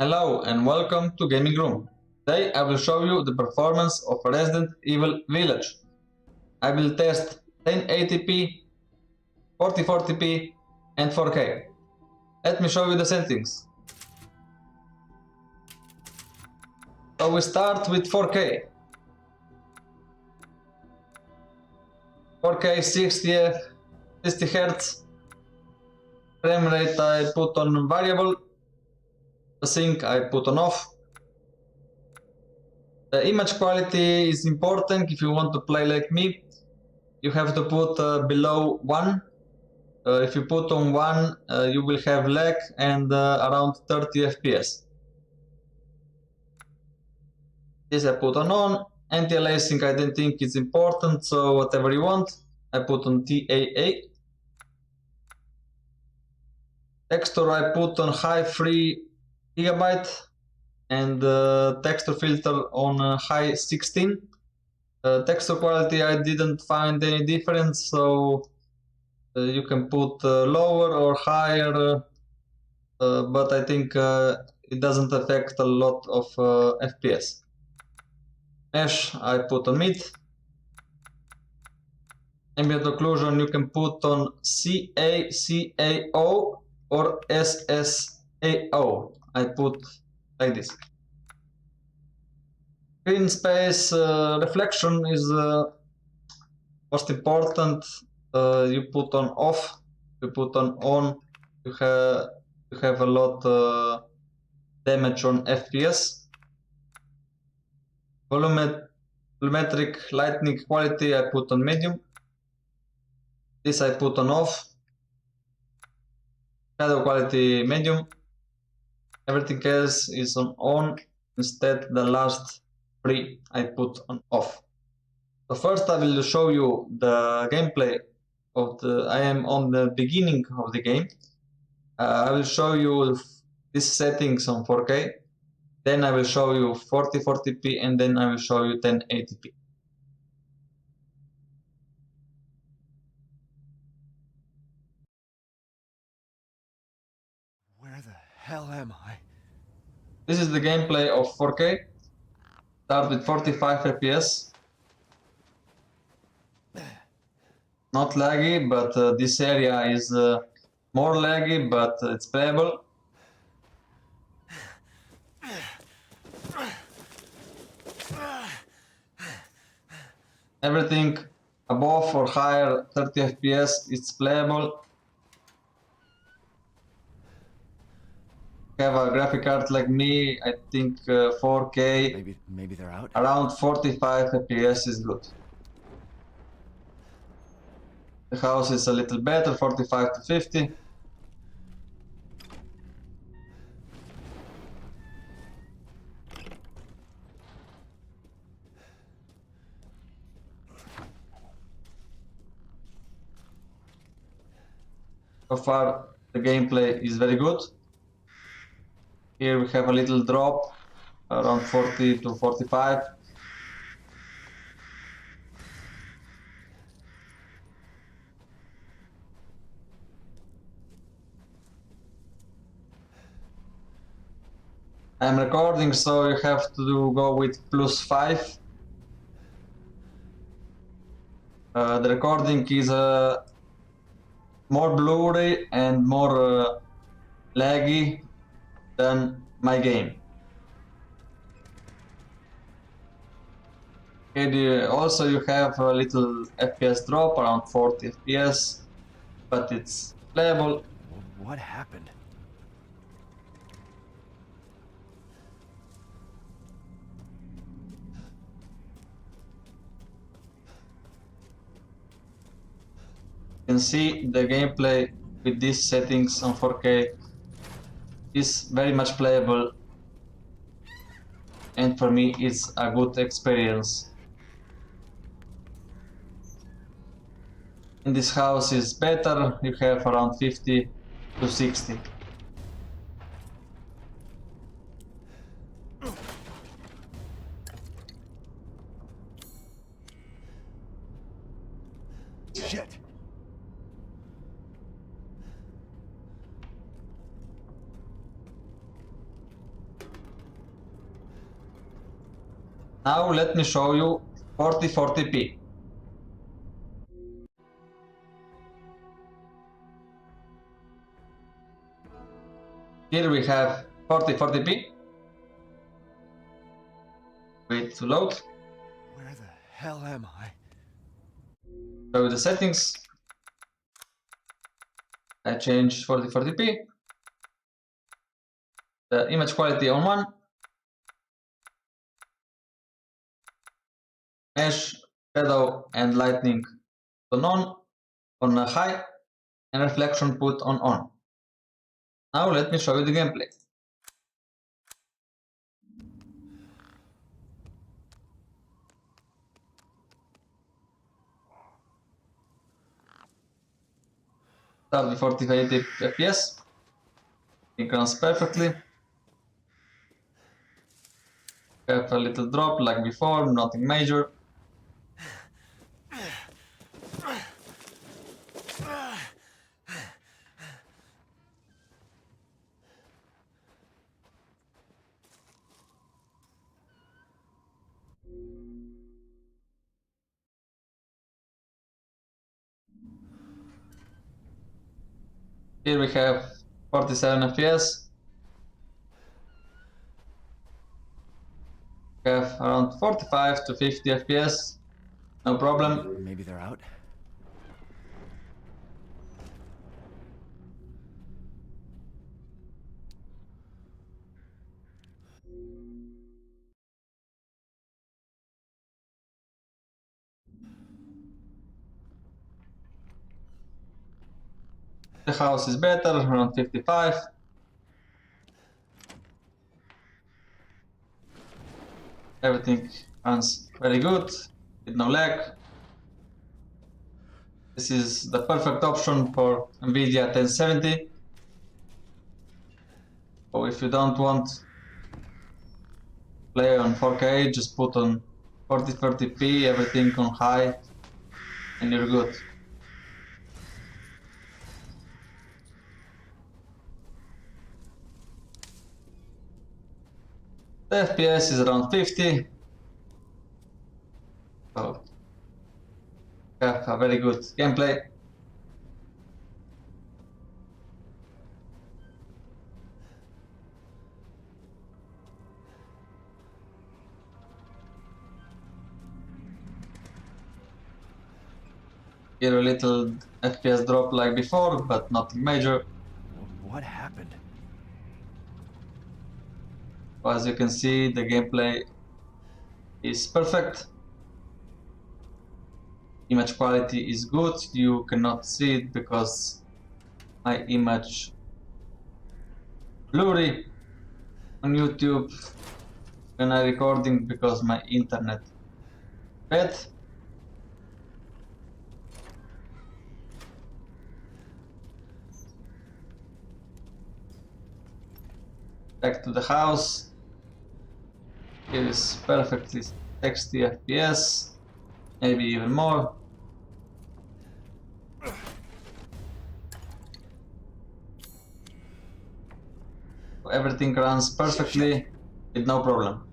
Hello and welcome to Gaming Room. Today I will show you the performance of Resident Evil Village. I will test 1080p, 4040p and 4K. Let me show you the settings. So we start with 4K. 4K 60 Hz. Frame rate I put on variable. The sync I put on off. The image quality is important if you want to play like me. You have to put below 1. If you put on 1, you will have lag and around 30 FPS. This I put on. Anti-aliasing I don't think it's important, so whatever you want. I put on TAA. Texture I put on high 3 GB and texture filter on high 16. Texture quality I didn't find any difference, so you can put lower or higher, but I think it doesn't affect a lot of FPS. Mesh I put on mid. Ambient occlusion you can put on CAO or SSAO. I put like this. Screen space reflection is most important. You put on off. You put on. You have a lot damage on FPS. Volumetric lighting quality I put on medium. This I put on off. Shadow quality medium. Everything else is on. Instead the last 3 I put on off. So first I will show you the gameplay of I am on the beginning of the game. I will show you these settings on 4K. Then I will show you 4040p and then I will show you 1080p. Where the hell am I? This is the gameplay of 4K. Start with 45 FPS. Not laggy, but this area is more laggy, but it's playable. Everything above or higher 30 FPS it's playable. Have a graphic card like me, I think 4K. Maybe they're out. Around 45 FPS is good. The house is a little better, 45 to 50. So far the gameplay is very good. Here we have a little drop, around 40 to 45. I'm recording, so you have to go with +5. The recording is more blurry and more laggy than my game. And also you have a little FPS drop, around 40 FPS, but it's playable. What happened? You can see the gameplay with these settings on 4K is very much playable, and for me it's a good experience. In this house is better, you have around 50 to 60. Shit! Now let me show you 4040p. Here we have 4040p. Wait to load. Where the hell am I? Show you the settings. I change 4040p. The image quality on 1. Mesh, shadow and lighting on high, and reflection put on. Now let me show you the gameplay. Start with 4080 FPS. It runs perfectly. Have a little drop like before, nothing major. Here we have 47 FPS. We have around 45 to 50 FPS. No problem. Maybe they're out? The house is better, around 55. Everything runs very good, with no lag. This is the perfect option for Nvidia 1070. So if you don't want to play on 4K, just put on 4040p, everything on high, and you're good. The FPS is around 50. So have a very good gameplay. Here a little FPS drop like before, but nothing major. What happened? As you can see, the gameplay is perfect. Image quality is good. You cannot see it because my image blurry on YouTube when I recording because my internet bad. Back to the house. Here is perfectly 60 FPS, maybe even more. Everything runs perfectly with no problem.